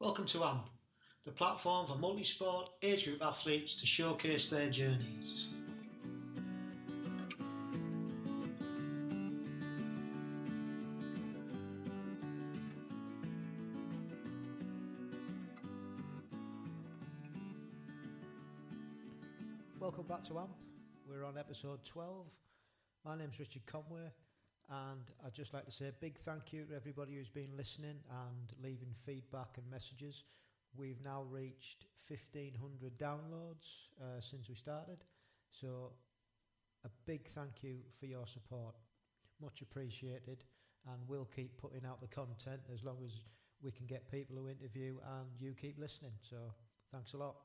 Welcome to AMP, the platform for multisport age group athletes to showcase their journeys. Welcome back to AMP. We're on episode 12. My name's Richard Conway, and I'd just like to say a big thank you to everybody who's been listening and leaving feedback and messages. We've now reached 1,500 downloads since we started, so a big thank you for your support. Much appreciated, and we'll keep putting out the content as long as we can get people who interview and you keep listening, so thanks a lot.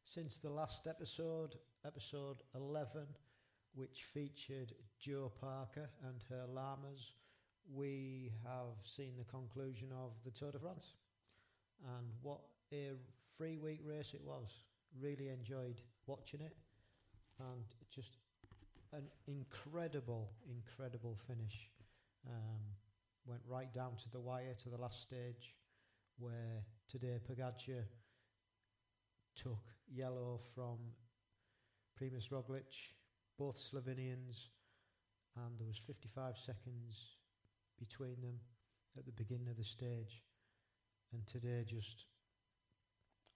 Since the last episode 11, which featured Jo Parker and her llamas, we have seen the conclusion of the Tour de France. And what a 3-week race it was. Really enjoyed watching it. And just an incredible finish. Went right down to the wire, to the last stage, where Tadej Pogačar took yellow from Primož Roglič, both Slovenians, and there was 55 seconds between them at the beginning of the stage, and today just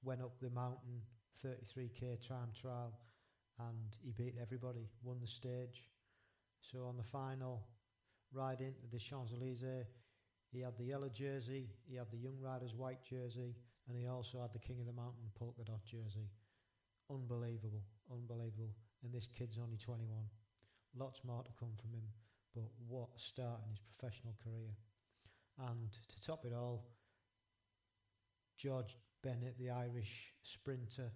went up the mountain, 33k time trial, and he beat everybody, won the stage. So on the final ride into the Champs-Élysées, he had the yellow jersey, he had the Young Riders white jersey, and he also had the King of the Mountain polka dot jersey. Unbelievable. And this kid's only 21. Lots more to come from him, but what a start in his professional career. And to top it all, George Bennett, the Irish sprinter,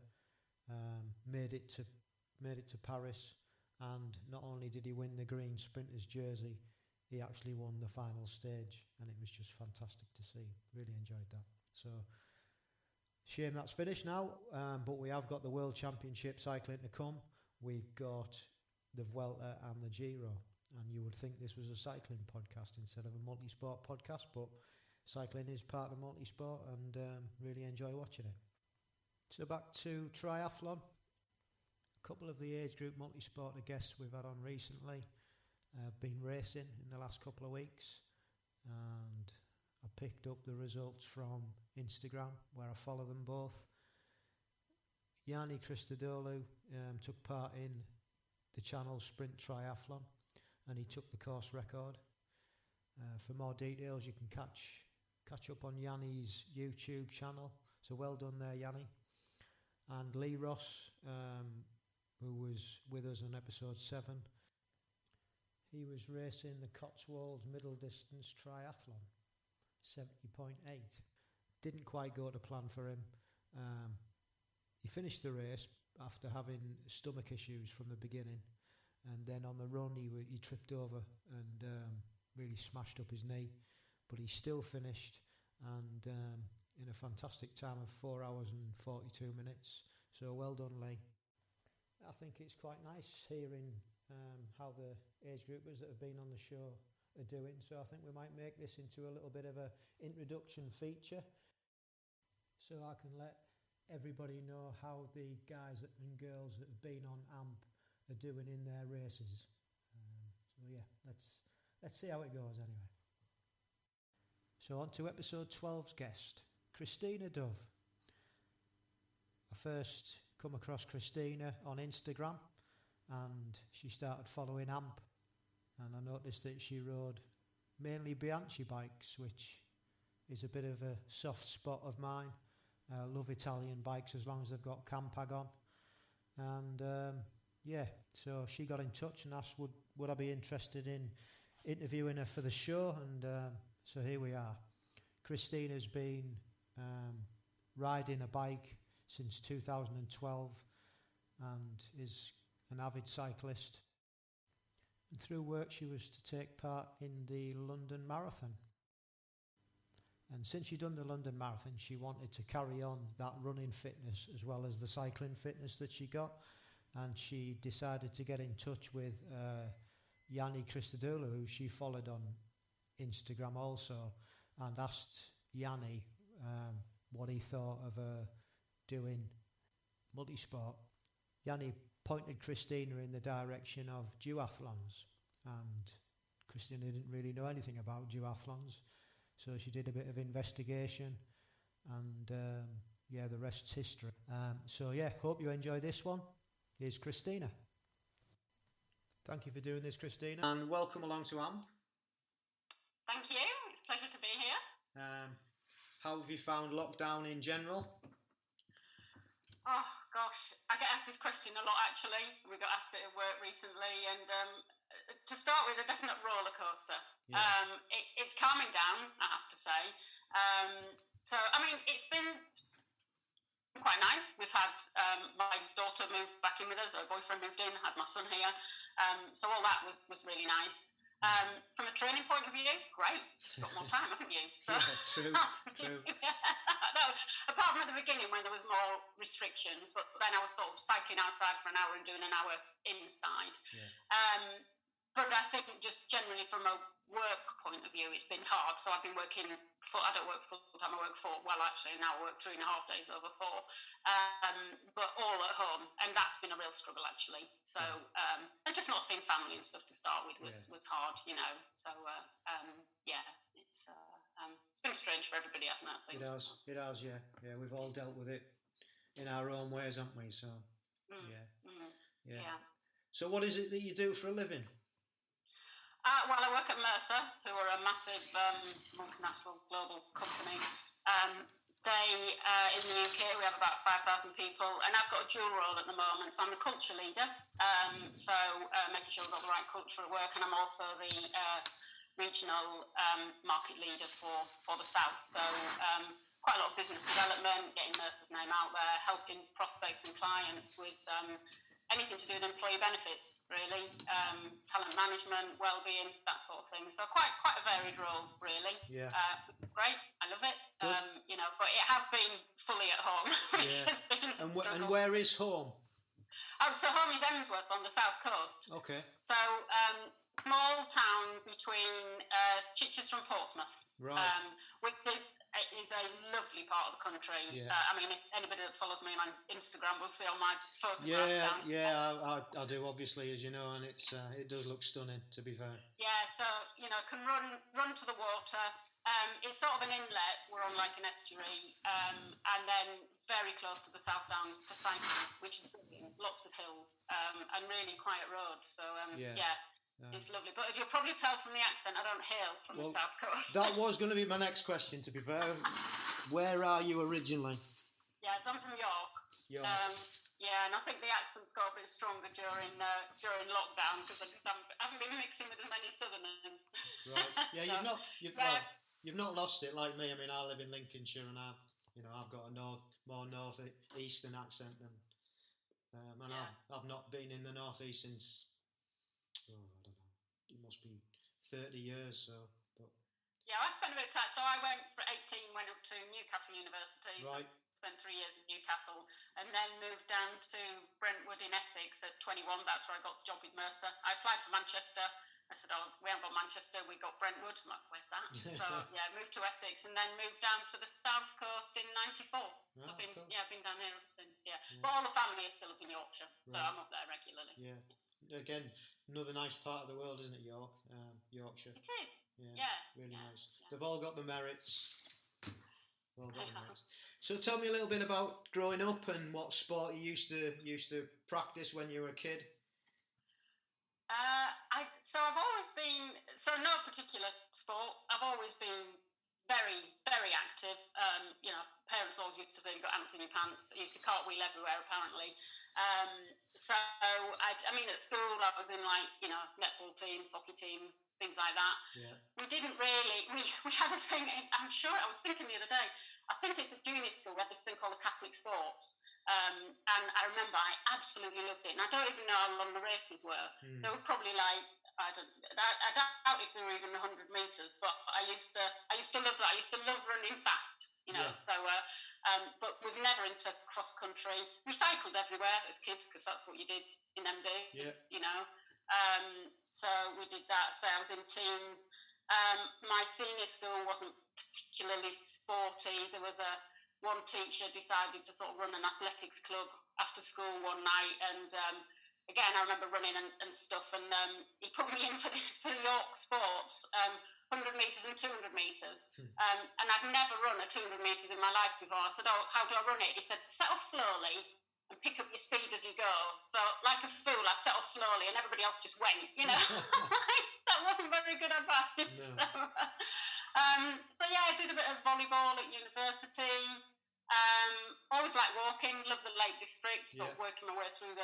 made it to Paris, and not only did he win the green sprinter's jersey, he actually won the final stage, and it was just fantastic to see. Really enjoyed that. So shame that's finished now, but we have got the World Championship cycling to come. We've got the Vuelta and the Giro, and you would think this was a cycling podcast instead of a multisport podcast, but cycling is part of multisport, and really enjoy watching it. So back to triathlon. A couple of the age group multisport guests we've had on recently have been racing in the last couple of weeks, and I picked up the results from Instagram, where I follow them both. Yiannis Christodoulou took part in the channel Sprint Triathlon, and he took the course record. For more details, you can catch up on Yiannis' YouTube channel. So well done there, Yiannis. And Lee Ross, who was with us on episode 7, he was racing the Cotswolds Middle Distance Triathlon, 70.8. Didn't quite go to plan for him. He finished the race after having stomach issues from the beginning, and then on the run he tripped over and really smashed up his knee, but he still finished, and in a fantastic time of 4 hours and 42 minutes. So well done, Lee. I think it's quite nice hearing how the age groupers that have been on the show are doing, so I think we might make this into a little bit of a introduction feature, so I can let everybody know how the guys and girls that have been on AMP are doing in their races. So yeah, let's see how it goes anyway. So on to episode 12's guest, Christina Dove. I first come across Christina on Instagram, and she started following AMP, and I noticed that she rode mainly Bianchi bikes, which is a bit of a soft spot of mine. I love Italian bikes as long as they've got Campag on. And so she got in touch and asked would I be interested in interviewing her for the show, and so here we are. Christina's been riding a bike since 2012 and is an avid cyclist. And through work she was to take part in the London Marathon. And since she'd done the London Marathon, she wanted to carry on that running fitness as well as the cycling fitness that she got. And she decided to get in touch with Yiannis Christodoulou, who she followed on Instagram also, and asked Yiannis what he thought of doing multisport. Yanni pointed Christina in the direction of duathlons, and Christina didn't really know anything about duathlons, so she did a bit of investigation, and the rest's history. Hope you enjoy this one. Here's Christina. Thank you for doing this, Christina, and welcome along to AMP. Thank you. It's a pleasure to be here. How have you found lockdown in general? Oh gosh, I get asked this question a lot actually. We got asked it at work recently, and to start with, a definite roller coaster. Yeah. It's calming down, I have to say. It's been quite nice. We've had my daughter move back in with us, her boyfriend moved in, had my son here. So all that was really nice. From a training point of view, great. You've got more time, haven't you? So, yeah, true. No, apart from at the beginning when there was more restrictions, but then I was sort of cycling outside for an hour and doing an hour inside. Yeah. But I think just generally from a work point of view, it's been hard. So I've been working I don't work full time, I work 4, well actually now I work 3.5 days over 4, but all at home, and that's been a real struggle actually. So, and just not seeing family and stuff to start with was hard, you know. So, it's been strange for everybody, hasn't it? I think. It has, yeah. Yeah, we've all dealt with it in our own ways, haven't we? So, yeah. So what is it that you do for a living? Well, I work at Mercer, who are a massive multinational global company. In the UK, we have about 5,000 people, and I've got a dual role at the moment. So I'm the culture leader, making sure we've got the right culture at work, and I'm also the regional market leader for the South. So quite a lot of business development, getting Mercer's name out there, helping prospects and clients with anything to do with employee benefits, really, talent management, well-being, that sort of thing. So quite a varied role, really. Yeah. Great, I love it. But it has been fully at home, which has been and where is home? So home is Emsworth on the south coast. Okay. So small town between Chichester and Portsmouth. Right. Which is a lovely part of the country. Yeah. Anybody that follows me on Instagram will see all my photographs. I do, obviously, as you know, and it does look stunning, to be fair. Yeah, so can run to the water. It's sort of an inlet. We're on like an estuary, and then very close to the South Downs for cycling, which is lots of hills and really quiet roads. So it's lovely. But you'll probably tell from the accent, I don't hail from the South Coast. That was going to be my next question, to be fair. Where are you originally? Yeah, I'm from York. And I think the accent's got a bit stronger during lockdown because I haven't been mixing with as many Southerners. Right. Yeah, you've not lost it like me. I mean, I live in Lincolnshire, and I've got a more north-eastern accent than, I've not been in the northeast since. I don't know. It must be 30 years. So, but yeah, I spent a bit of time. So I went for 18, went up to Newcastle University. Right. Spent 3 years in Newcastle, and then moved down to Brentwood in Essex at 21. That's where I got the job with Mercer. I applied for Manchester. I said, we haven't got Manchester, we got Brentwood. I'm like, where's that? So moved to Essex, and then moved down to the south coast in '94. So I've been down there ever since. Yeah. But all the family is still up in Yorkshire, so I'm up there regularly. Yeah. Again, another nice part of the world, isn't it, Yorkshire? It is. Yeah. Really nice. Yeah. They've all got the merits. So tell me a little bit about growing up and what sport you used to practice when you were a kid. I've always been, no particular sport. I've always been very, very active. Parents always used to say you've got ants in your pants. I used to cartwheel everywhere, apparently. At school I was in netball teams, hockey teams, things like that. Yeah. We didn't really, we had a thing, I'm sure, I was thinking the other day, I think it's at junior school, we had this thing called the Catholic Sports. And I remember I absolutely loved it. And I don't even know how long the races were. They were probably I doubt if they were even 100 metres, but I used to love that. I used to love running fast, but was never into cross country. We cycled everywhere as kids because that's what you did in them days, So we did that. So I was in teams. My senior school wasn't particularly sporty. There was one teacher decided to sort of run an athletics club after school one night, and again, I remember running and stuff, and he put me in for the York Sports, 100 metres and 200 metres. And I'd never run a 200 metres in my life before. I said, oh, how do I run it? He said, set off slowly and pick up your speed as you go. So, like a fool, I set off slowly and everybody else just went, you know. That wasn't very good advice. No. So yeah, I did a bit of volleyball at university. Always liked walking, love the Lake District, sort of working my way through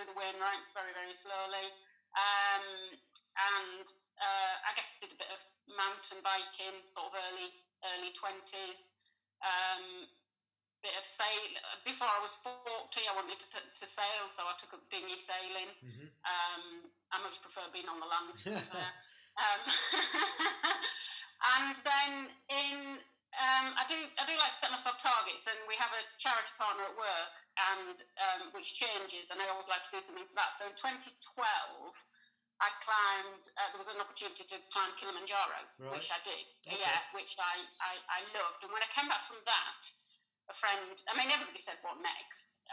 the Wainwrights very, very slowly. And I guess did a bit of mountain biking, sort of early 20s. Bit of sail. Before I was 40, I wanted to sail, so I took up dinghy sailing. I much prefer being on the land. And then I do like to set myself targets, and we have a charity partner at work, and which changes, and I always like to do something for that. So in 2012, I climbed. There was an opportunity to climb Kilimanjaro, which I did. Okay. Yeah, which I loved. And when I came back from that, a friend, I mean, everybody said, what next?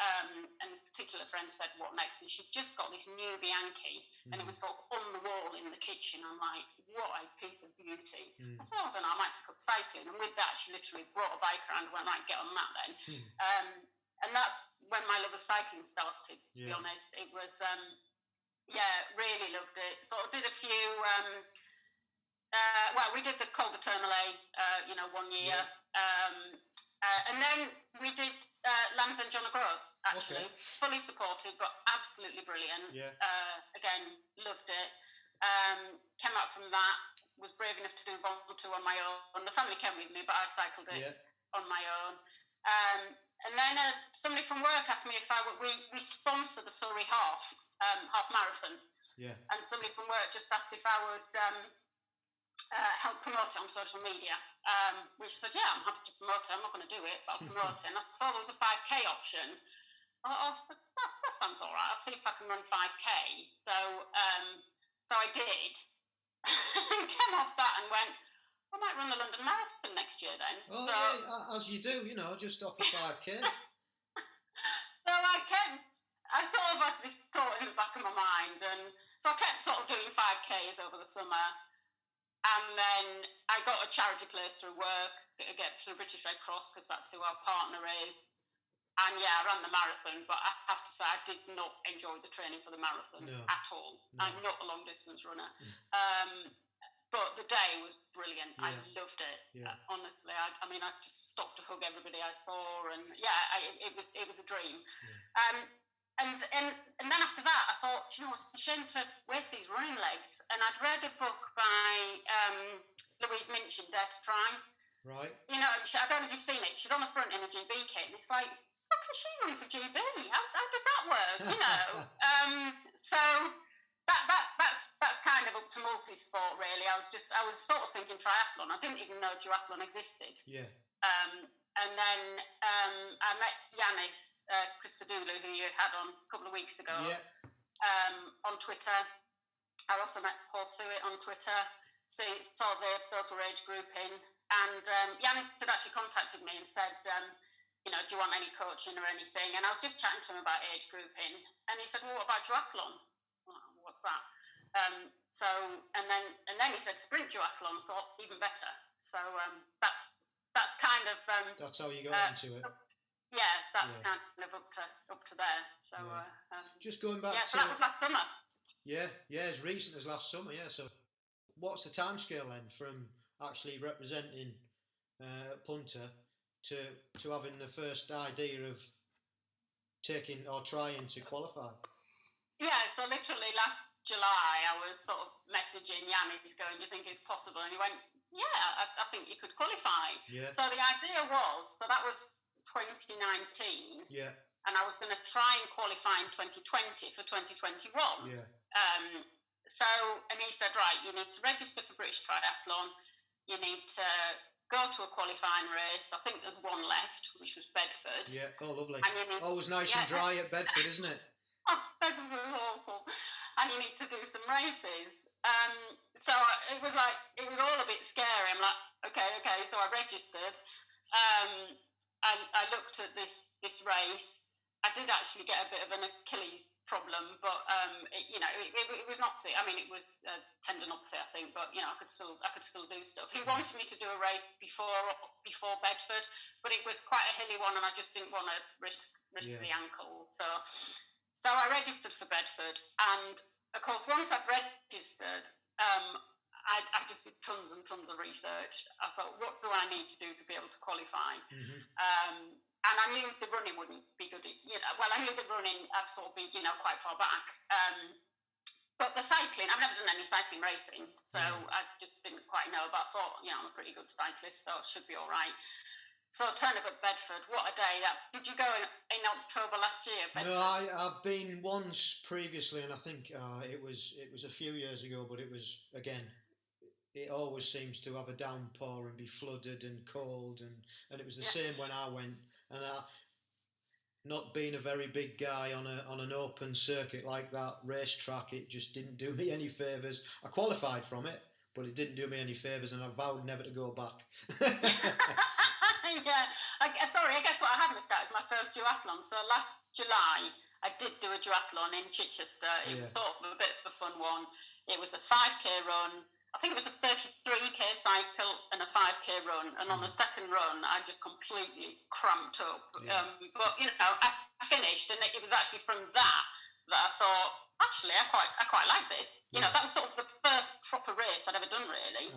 And this particular friend said, what next? And she'd just got this new Bianchi, and it was sort of on the wall in the kitchen. I'm like, what a piece of beauty. I said, oh, I don't know, I might take up cycling. And with that, she literally brought a bike around and went, right, get on that then. And that's when my love of cycling started, to be honest. It was, really loved it. Sort of did a few, we did the Col de Tourmalet, 1 year. And then we did Lambs and John O'Groats, actually. Okay. Fully supported, but absolutely brilliant. Again, loved it. Came out from that, was brave enough to do Vault 2 on my own. The family came with me, but I cycled it on my own. And then somebody from work asked me if we sponsor the Surrey half marathon. And somebody from work just asked if I would help promote it on social media, which I said, yeah, I'm happy to promote it. I'm not going to do it, but I'll promote it. And I saw there was a 5K option. I thought, that sounds all right. I'll see if I can run 5K. So I did. Came off that and went, I might run the London Marathon next year then. Oh, so, yeah, as you do, just off a 5K. So I sort of had this thought in the back of my mind, and so I kept sort of doing 5Ks over the summer. And then I got a charity place through work, get through British Red Cross, because that's who our partner is. And yeah, I ran the marathon, but I have to say I did not enjoy the training for the marathon at all. No. I'm not a long distance runner. But the day was brilliant. I loved it. Honestly, I just stopped to hug everybody I saw, and it was a dream. And then after that, I thought, it's a shame to waste these running legs. And I'd read a book by Louise Minchin, Dare to Try. Right. I don't know if you've seen it. She's on the front in a GB kit, and it's like, how can she run for GB? How does that work? So that's kind of up to Multisport, really. I was sort of thinking triathlon. I didn't even know duathlon existed. Yeah. And then I met Yiannis Christodoulou, who you had on a couple of weeks ago, on Twitter. I also met Paul Suet on Twitter. So saw those were age grouping. And Yiannis had actually contacted me and said, do you want any coaching or anything? And I was just chatting to him about age grouping. And he said, well, what about duathlon? What's that? And then he said sprint duathlon. I thought, even better. So that's kind of that's how you got into it. That's kind of up to there. So just going back so that was last summer. As recent as last summer. So what's the timescale then from actually representing punter to having the first idea of taking or trying to qualify? So literally last July I was sort of messaging Yiannis going, do you think it's possible? And he went, I think you could qualify. So the idea was, that was 2019. And I was going to try and qualify in 2020 for 2021. And he said, right, you need to register for British Triathlon. You need to go to a qualifying race. I think there's one left, which was Bedford. Lovely. Always nice and dry at Bedford, isn't it? Oh, Bedford was awful. And you need to do some races. So it was all a bit scary. I'm like, Okay. So I registered. I looked at this race. I did actually get a bit of an Achilles problem, but it was not. I mean, it was tendinopathy, I think. But I could still do stuff. He wanted me to do a race before Bedford, but it was quite a hilly one, and I just didn't want to risk the ankle. So I registered for Bedford, and of course, once I've registered, I just did tons and tons of research. I thought, what do I need to do to be able to qualify? Mm-hmm. And I knew the running wouldn't be good. I knew the running I'd sort of be, quite far back. But the cycling, I've never done any cycling racing, so I just didn't quite know. But I thought, I'm a pretty good cyclist, so it should be all right. So I turned up at Bedford. What a day! Did you go in October last year? Bedford? No, I've been once previously, and I think it was a few years ago. But it was, again, it always seems to have a downpour and be flooded and cold, and it was the same when I went. And not being a very big guy on an open circuit like that, racetrack, it just didn't do me any favours. I qualified from it, but it didn't do me any favours, and I vowed never to go back. Yeah, I guess what I had missed out is my first duathlon. So last July, I did do a duathlon in Chichester. It was sort of a bit of a fun one. It was a 5k run. I think it was a 33k cycle and a 5k run. And on the second run, I just completely cramped up. Yeah. But I finished, and it was actually from that I thought, actually, I quite like this. That was sort of the first proper race I'd ever done, really.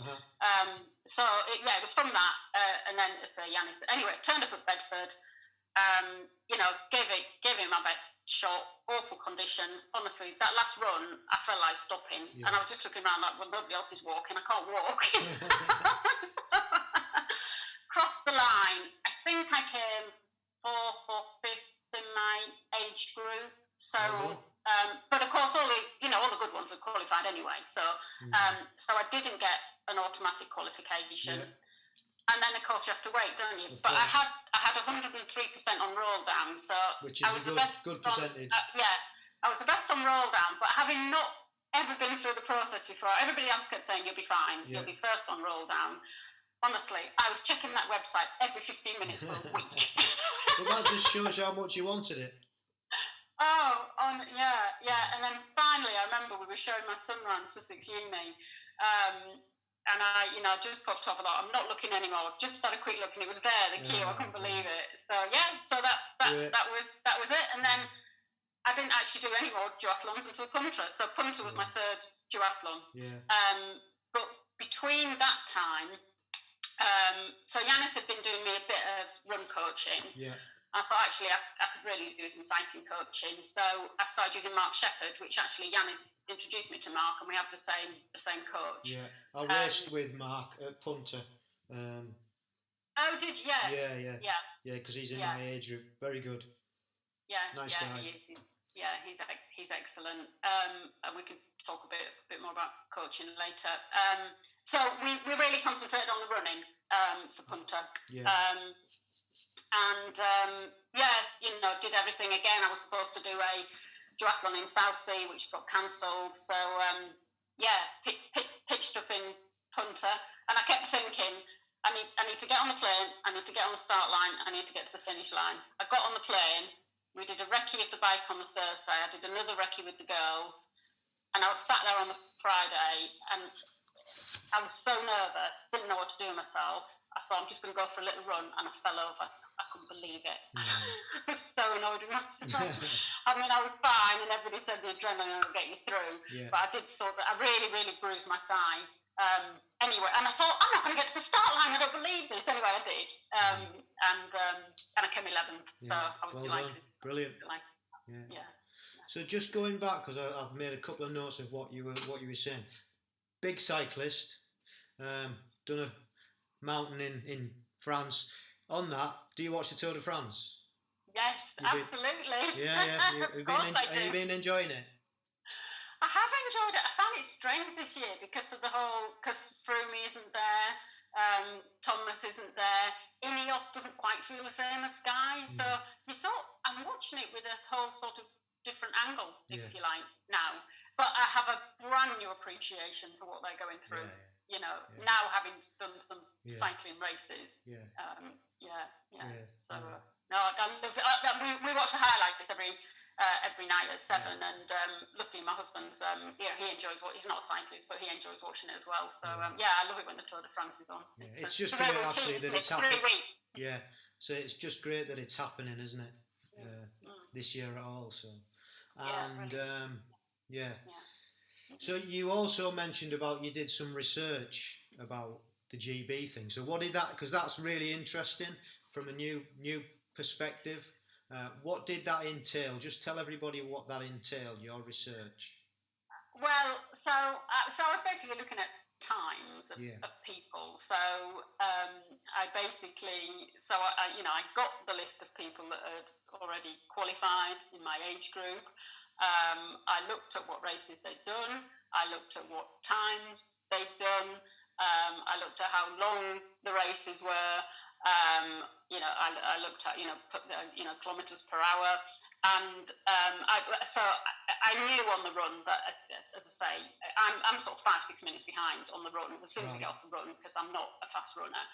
So it was from that, and then Yiannis. Anyway, turned up at Bedford. Gave it my best shot. Awful conditions. Honestly, that last run, I felt like stopping, and I was just looking around like, well, nobody else is walking. I can't walk. Crossed the line. I think I came 4th or 5th in my age group. So, but of course, all the good ones are qualified anyway. So, so I didn't get an automatic qualification. Yeah. And then, of course, you have to wait, don't you? But I had 103% on roll down, so which is a good percentage. I was the best on roll down, but having not ever been through the process before, everybody else kept saying you'll be fine, you'll be first on roll down. Honestly, I was checking that website every 15 minutes for a week. Well, that just shows how much you wanted it. And then finally, I remember we were showing my son around Sussex Uni. And I, just popped off. I thought, I'm not looking anymore. Just had a quick look, and it was there, the queue. I couldn't believe it. So that was it. And then I didn't actually do any more duathlons until Punta. So Punta was my third duathlon. Yeah. But between that time, so Yiannis had been doing me a bit of run coaching. Yeah. I thought actually I could really do some cycling coaching, so I started using Mark Shepherd, which actually Yiannis introduced me to Mark, and we have the same coach. Yeah, I raced with Mark at Punta. Oh, did you? Yeah. Yeah, because he's in my age group. Very good. Yeah, nice guy. He's excellent. And we can talk a bit more about coaching later. So we really concentrated on the running for Punta. Yeah. Did everything again. I was supposed to do a duathlon in Southsea, which got cancelled. So, pitched up in Punta, and I kept thinking, I need to get on the plane, I need to get on the start line, I need to get to the finish line. I got on the plane, we did a recce of the bike on the Thursday, I did another recce with the girls, and I was sat there on the Friday, and I was so nervous, didn't know what to do with myself. I thought, I'm just going to go for a little run, and I fell over. I couldn't believe it. I was so annoyed with myself. I mean, I was fine, and everybody said the adrenaline will get you through. Yeah. But I did I really, really bruised my thigh. Anyway, and I thought, I'm not going to get to the start line. I don't believe this. Anyway, I did. And I came 11th. So I was delighted. Brilliant. Yeah. So just going back, because I've made a couple of notes of what you were saying. Big cyclist, done a mountain in France. On that, do you watch the Tour de France? Yes, absolutely. Have you been enjoying it? I have enjoyed it. I found it strange this year because Froome isn't there, Thomas isn't there, Ineos doesn't quite feel the same as Sky. So I'm watching it with a whole sort of different angle, if you like, now. But I have a brand new appreciation for what they're going through. now having done some cycling races. So no, I love it. We watch the highlights every night at 7, and luckily my husband's he enjoys he's not a cyclist, but he enjoys watching it as well. So I love it when the Tour de France is on. It's just great actually that it's happening. Yeah, so it's just great that it's happening, isn't it? This year at all. So and So you also mentioned about you did some research about the GB thing. So what did that? Because that's really interesting from a new perspective. What did that entail? Just tell everybody what that entailed, your research. Well, so I was basically looking at times of people. So I got the list of people that had already qualified in my age group. I looked at what races they'd done. I looked at what times they'd done. I looked at how long the races were. I looked at kilometers per hour, and I knew on the run that as I say, I'm sort of 5-6 minutes behind on the run as soon as I get off the run, because I'm not a fast runner.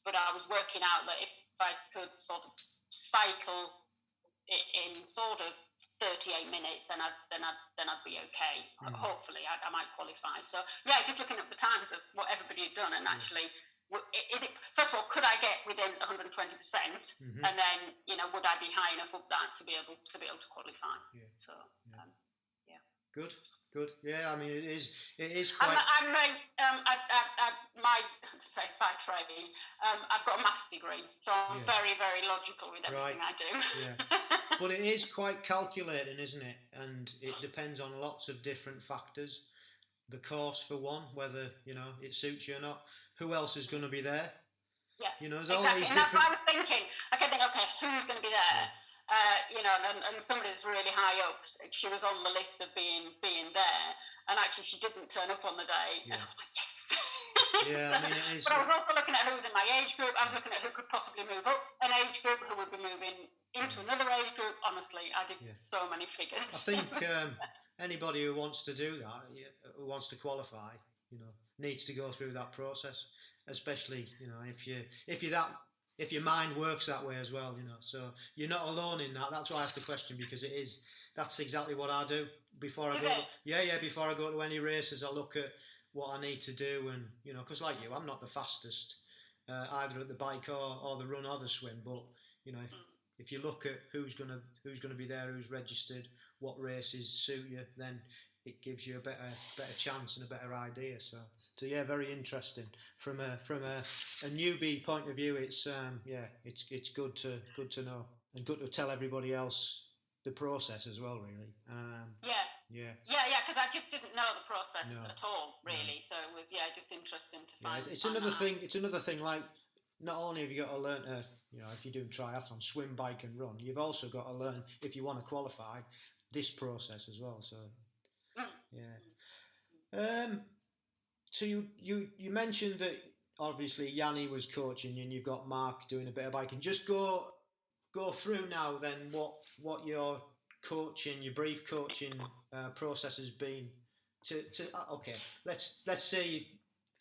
But I was working out that if I could sort of cycle it in sort of 38 minutes, then I'd be okay. Hopefully, I might qualify. So just looking at the times of what everybody had done, and actually, first of all, could I get within 120%, and then would I be high enough up that to be able to qualify? So good. Yeah, I mean it is quite. By trade, I've got a maths degree, so I'm very, very logical with everything I do. But it is quite calculating, isn't it? And it depends on lots of different factors. The course for one, whether it suits you or not. Who else is going to be there? There's all these and that's what I was thinking. I kept thinking, okay, who's going to be there? And somebody that's really high up, she was on the list of being there, and actually she didn't turn up on the day. And I was like, yes. But I was also looking at who was in my age group. I was looking at who could possibly move up an age group, who would be moving into another age group. Honestly, I did so many figures. I think anybody who wants to do that, who wants to qualify, needs to go through that process. Especially, if your mind works that way as well, So you're not alone in that. That's why I asked the question, because that's exactly what I do before I go. Before I go to any races, I look at what I need to do, and because like you, I'm not the fastest either at the bike or the run or the swim, but if you look at who's gonna be there, who's registered, what races suit you, then it gives you a better chance and a better idea. So very interesting from a newbie point of view. It's good to know, and good to tell everybody else the process as well, really. Because I just didn't know the process at all, really. So it was just interesting to find. It's another thing. Like, not only have you got to learn to, if you're doing triathlon, swim, bike, and run, you've also got to learn, if you want to qualify, this process as well. So so you mentioned that obviously Yiannis was coaching you, and you've got Mark doing a bit of biking. Just go through now then what your coaching, your brief coaching process has been. Okay, let's say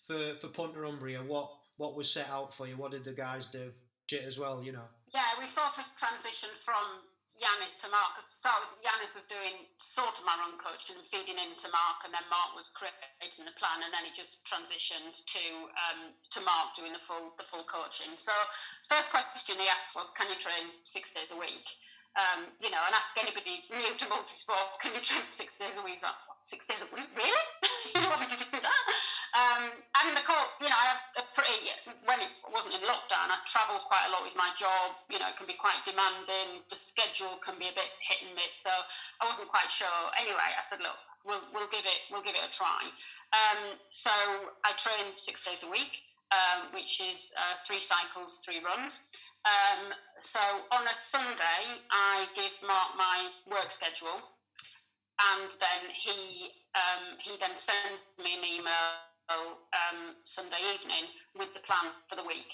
for Punta Umbria, what was set out for you? What did the guys do? Shit as well, Yeah, we sort of transitioned from Yiannis to Mark. Because to start with, Yiannis was doing sort of my run coaching and feeding into Mark, and then Mark was creating the plan, and then he just transitioned to Mark doing the full coaching. So first question he asked was, can you train 6 days a week? And ask anybody new to Multisport, can you train 6 days a week? Like, 6 days a week? Really? You want me to do that? And the call, I have when it wasn't in lockdown, I travelled quite a lot with my job. It can be quite demanding. The schedule can be a bit hit and miss. So I wasn't quite sure. Anyway, I said, look, we'll give it a try. So I trained 6 days a week, which is 3 cycles, 3 runs. So on a Sunday, I give Mark my work schedule, and then he then sends me an email Sunday evening with the plan for the week,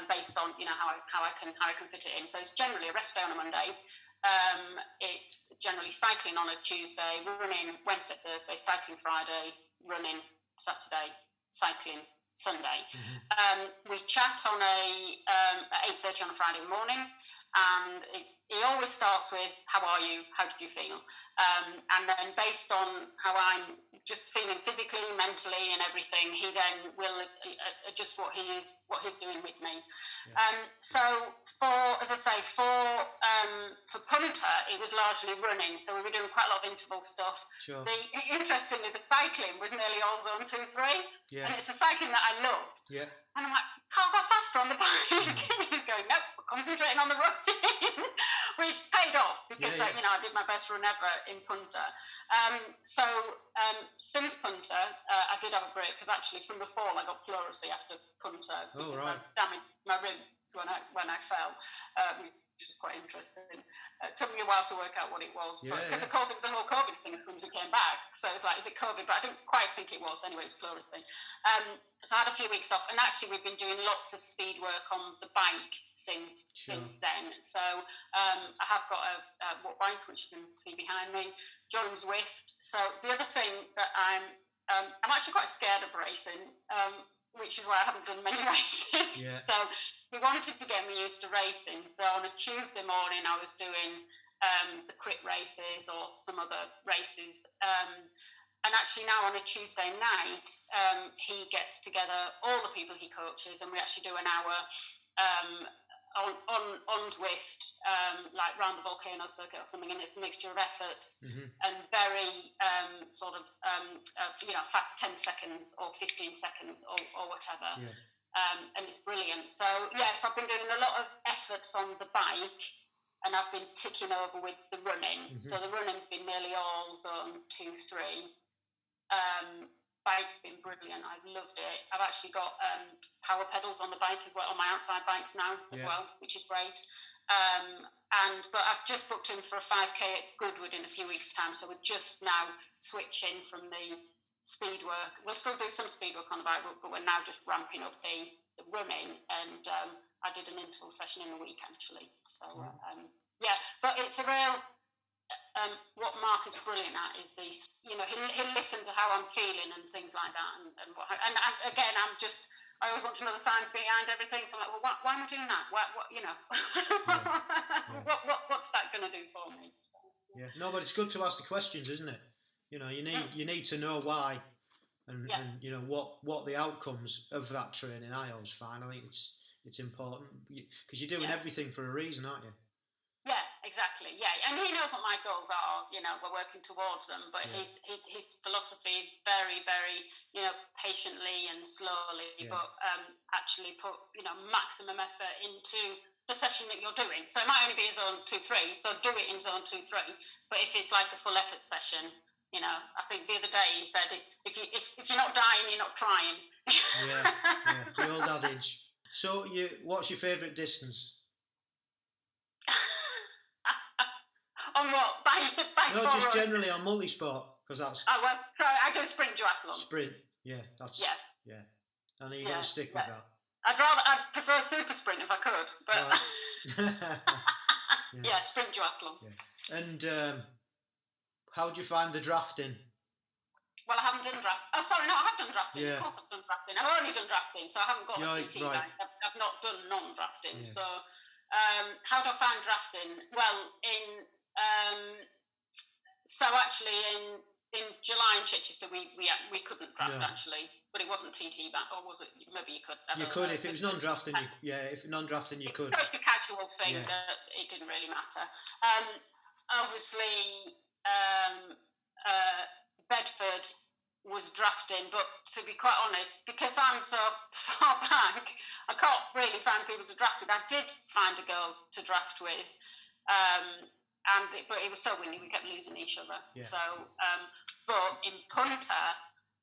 based on how I can fit it in. So it's generally a rest day on a Monday. It's generally cycling on a Tuesday, running Wednesday, Thursday, cycling Friday, running Saturday, cycling Sunday. We chat on at 8:30 on a Friday morning, and he always starts with, how are you? How did you feel? And then based on how I'm just feeling physically, mentally, and everything, he then will adjust what he's doing with me. So for punter, it was largely running. So we were doing quite a lot of interval stuff. Sure. Interestingly, the cycling was nearly all zone 2-3. Yeah. And it's a cycling that I loved. Yeah. And I'm like, can't go faster on the bike. He's going, nope, concentrating on the running, which paid off because I did my best run ever in punter. Since punter, I did have a break because actually from the fall I got pleurisy after punter because I damaged my ribs when I fell. Which was quite interesting. It took me a while to work out what it was, because of course it was the whole COVID thing when we came back. So it was like, is it COVID? But I didn't quite think it was. Anyway, it was pleurisy. So I had a few weeks off, and actually we've been doing lots of speed work on the bike since then. So I have got a watt bike, which you can see behind me, John Zwift. So the other thing that I'm actually quite scared of racing, which is why I haven't done many races. Yeah. So he wanted to get me used to racing. So on a Tuesday morning, I was doing the crit races or some other races. And actually now on a Tuesday night, he gets together all the people he coaches, and we actually do an hour on Zwift, like round the volcano circuit or something, and it's a mixture of efforts and very fast 10 seconds or 15 seconds or whatever. Yeah. And it's brilliant. So I've been doing a lot of efforts on the bike, and I've been ticking over with the running. So the running's been nearly all zone 2-3. Bike's been brilliant. I've loved it. I've actually got power pedals on the bike as well, on my outside bikes now as well, which is great. But I've just booked in for a 5K at Goodwood in a few weeks' time, so we're just now switching from the speed work. We'll still do some speed work on the bike, but we're now just ramping up the running, and I did an interval session in the week actually. So but it's a real what Mark is brilliant at is these, he'll listen to how I'm feeling and things like that, and again I always want to know the science behind everything. So I'm like, well, why am I doing that? What what's that going to do for me? So, yeah, no, but it's good to ask the questions, isn't it? You need to know why, and what the outcomes of that training. I always find, I think it's important because you're doing everything for a reason, aren't you? Yeah, exactly. Yeah, and he knows what my goals are. We're working towards them. But his philosophy is very, very, patiently and slowly, but actually put maximum effort into the session that you're doing. So it might only be zone 2-3. So do it in zone 2-3. But if it's like a full effort session. I think the other day he said, if you're not dying, you're not trying. The old adage. So, what's your favourite distance? On what? Bike no, just generally on multisport, because that's. Oh well, so I do sprint duathlon. Sprint, that's. Yeah. And are you going to stick with that? I'd prefer super sprint if I could, but. Right. Sprint duathlon. Yeah. And. How do you find the drafting? Well, I haven't done drafting. Oh, sorry, no, I have done drafting. Of course I've done drafting. I've only done drafting, so I haven't got a TT bank. I've not done non-drafting. Yeah. So how do I find drafting? Well, actually in July in Chichester, we couldn't draft actually, but it wasn't TT bank, or was it? Maybe you could. You could if it was non-drafting. If non-drafting, you could. It's a casual thing that it didn't really matter. Obviously. Bedford was drafting, but to be quite honest, because I'm so far back, I can't really find people to draft with. I did find a girl to draft with, but it was so windy, we kept losing each other. Yeah. So, but in punter,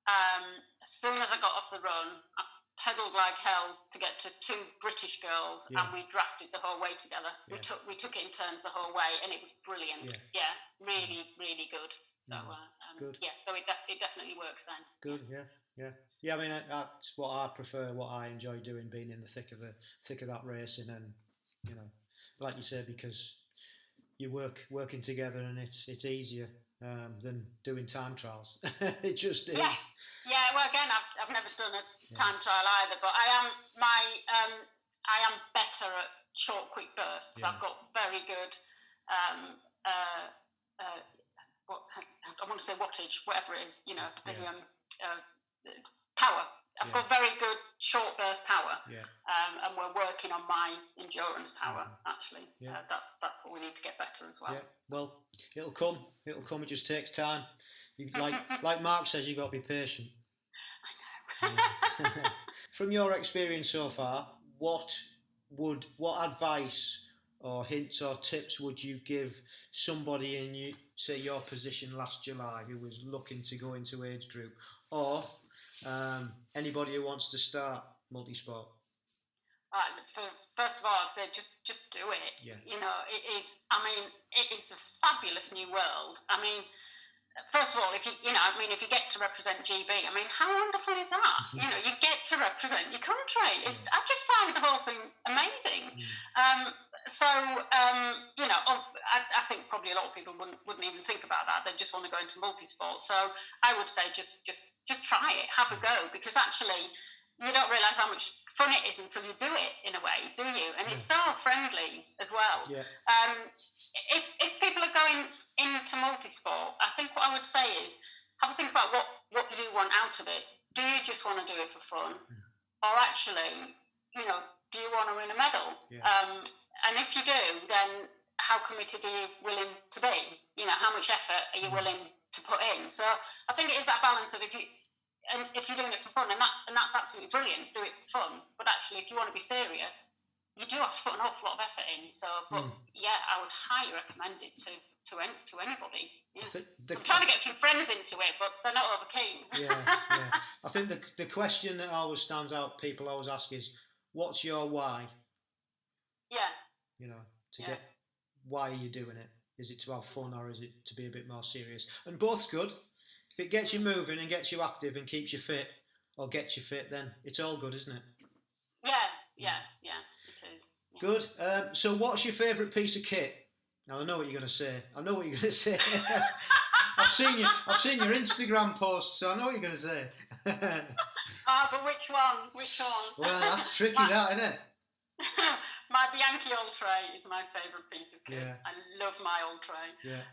as soon as I got off the run, I pedalled like hell to get to two British girls, and we drafted the whole way together. We took it in turns the whole way, and it was brilliant. Really, really good. So good. So it definitely works then. Good. Yeah. I mean, that's what I prefer. What I enjoy doing, being in the thick of that racing, and like you say, because you working together, and it's easier than doing time trials. It just is. Yeah. Well, again, I've never done a time trial either, but I am better at short, quick bursts. I've got very good. I want to say wattage, whatever it is, power. I've got very good short burst power, and we're working on my endurance power. Actually, that's what we need to get better as well. Yeah. Well, it'll come. It just takes time. Like Mark says, you've got to be patient. I know. From your experience so far, what advice or hints or tips would you give somebody in your position last July who was looking to go into age group, or anybody who wants to start multisport? First of all, I'd say just do it. Yeah. It is. I mean, it is a fabulous new world. I mean, first of all, if you get to represent GB, I mean, how wonderful is that? You get to represent your country. I just find the whole thing amazing. I think probably a lot of people wouldn't even think about that. They just want to go into multisport. So I would say just try it, have a go, because actually you don't realise how much fun it is until you do it, in a way, do you? And it's so friendly as well. Yeah. If people are going into multisport, I think what I would say is have a think about what you want out of it. Do you just want to do it for fun, or actually, do you want to win a medal? Yeah. And if you do, then how committed are you willing to be? How much effort are you willing to put in? So I think it is that balance of if you're doing it for fun, and that's absolutely brilliant, do it for fun. But actually, if you want to be serious, you do have to put an awful lot of effort in. So, I would highly recommend it to anybody. Yeah. I'm trying to get some friends into it, but they're not over keen. Yeah. I think the question that always stands out, people always ask is, what's your why? Yeah. Get why are you doing it? Is it to have fun, or is it to be a bit more serious? And both's good. If it gets you moving and gets you active and keeps you fit, or gets you fit, then it's all good, isn't it? Yeah, it is. Yeah. Good. So what's your favourite piece of kit? Now I know what you're going to say. I've seen your Instagram posts, so I know what you're going to say. But which one? Well, that's tricky, that, isn't it? My Bianchi Ultra is my favourite piece of kit. Yeah. I love my Ultra. Yeah.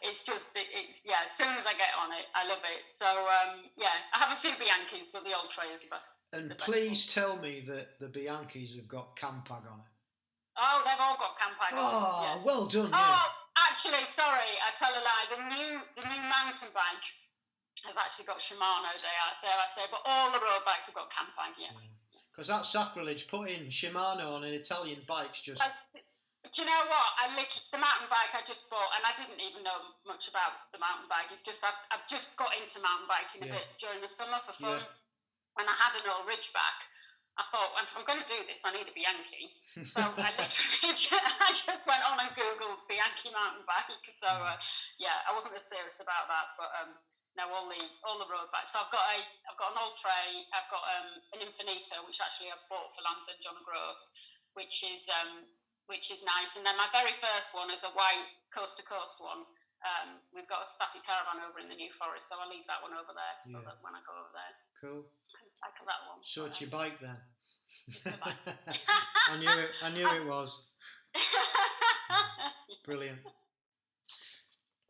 It's just, as soon as I get on it, I love it. So, I have a few Bianchis, but the Ultra is the best. And please tell me that the Bianchis have got Campag on it. Oh, they've all got Campag on it. Oh, well done, Oh, actually, sorry, I tell a lie. The new mountain bike have actually got Shimano, dare I say, but all the road bikes have got Campag, yes. Because that's sacrilege. Putting Shimano on an Italian bike's just... Do you know what? The mountain bike I just bought, and I didn't even know much about the mountain bike. It's just I've just got into mountain biking a bit during the summer for fun, and I had an old Ridgeback. I thought, if I'm going to do this, I need a Bianchi. So I just went on and Googled Bianchi mountain bike. So I wasn't as serious about that, but now all the road bikes. So I've got an Ultra, I've got an Infinita, which actually I bought for Lambton John Groves, which is nice. And then my very first one is a white coast-to-coast one. We've got a static caravan over in the New Forest, so I'll leave that one over there so that when I go over there, cool. I can cycle that one. So it's your bike then? Bike. I knew it was. Brilliant.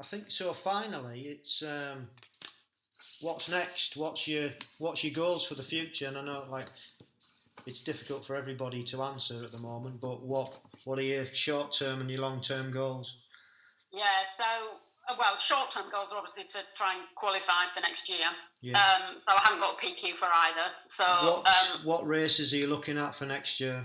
I think so. Finally, it's what's next? What's your goals for the future? And I know it's difficult for everybody to answer at the moment, but what are your short-term and your long-term goals? Yeah, so short-term goals are obviously to try and qualify for next year. Yeah. So I haven't got a PQ for either. So what races are you looking at for next year?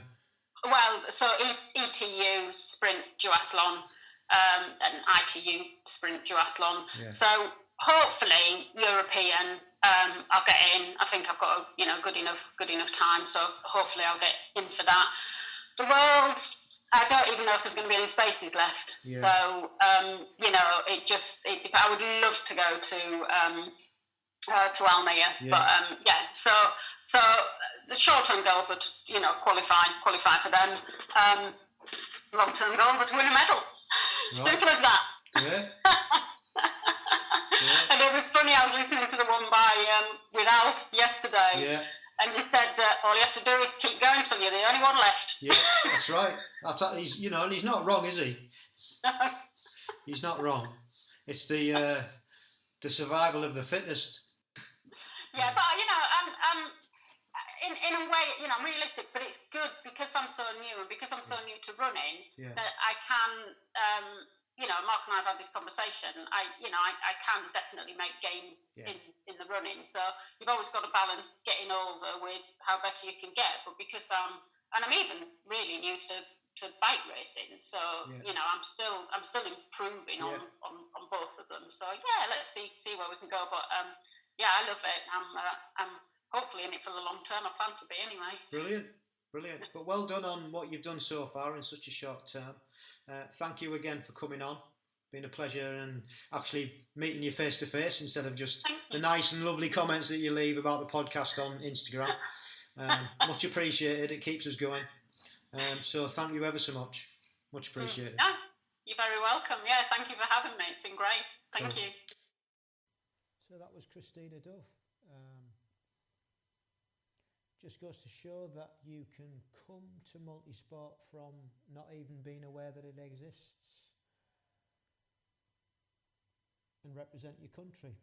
Well, so ETU Sprint Duathlon and ITU Sprint Duathlon. Yeah. So hopefully European. I'll get in. I think I've got a good enough time, so hopefully I'll get in for that. The World, I don't even know if there's going to be any spaces left. Yeah. So I would love to go to Almere, but So the short-term goals are to qualify for them. Long-term goals are to win a medal. Right. Simple as that. Yeah. And it was funny. I was listening to the one with Alf yesterday. Yeah. And he said, all you have to do is keep going till you're the only one left. Yeah, that's right. He's, and he's not wrong, is he? He's not wrong. It's the survival of the fittest. Yeah, but I'm in a way, I'm realistic, but it's good because I'm so new and because I'm so new to running that I can, Mark and I have had this conversation. I can definitely make gains in the running. So you've always got to balance getting older with how better you can get. But because I'm even really new to bike racing, so I'm still improving on both of them. So let's see where we can go. But I love it. I'm hopefully in it for the long term. I plan to be anyway. Brilliant. But well done on what you've done so far in such a short term. Thank you again for coming on. Been a pleasure, and actually meeting you face to face instead of just the nice and lovely comments that you leave about the podcast on Instagram. Much appreciated. It keeps us going. So thank you ever so much. Much appreciated. Yeah, you're very welcome. Yeah, thank you for having me. It's been great. Thank you. So that was Christina Dove. Just goes to show that you can come to multisport from not even being aware that it exists and represent your country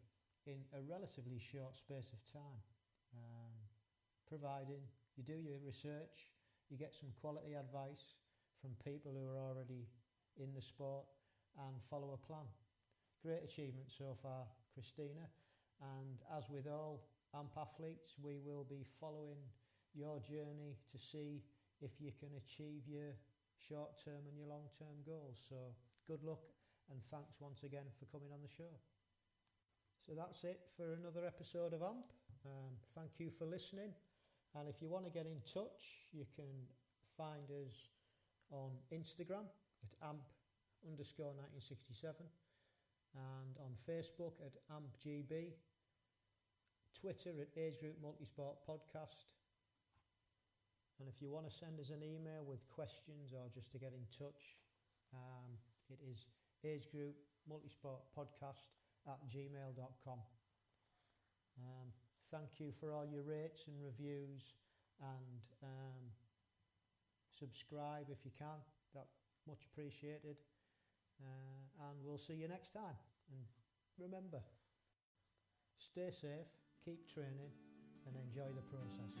in a relatively short space of time, providing you do your research, you get some quality advice from people who are already in the sport and follow a plan. Great achievement so far, Christina, and as with all AMP athletes, we will be following your journey to see if you can achieve your short-term and your long-term goals. So good luck, and thanks once again for coming on the show. So that's it for another episode of AMP. Thank you for listening, and if you want to get in touch, you can find us on Instagram at AMP_1967 and on Facebook at AMPGB, Twitter at Agegroup Multisport Podcast. And if you want to send us an email with questions or just to get in touch, it is agegroupmultisportpodcast@gmail.com. Thank you for all your rates and reviews, and subscribe if you can. That's much appreciated. And we'll see you next time. And remember, stay safe, keep training, and enjoy the process.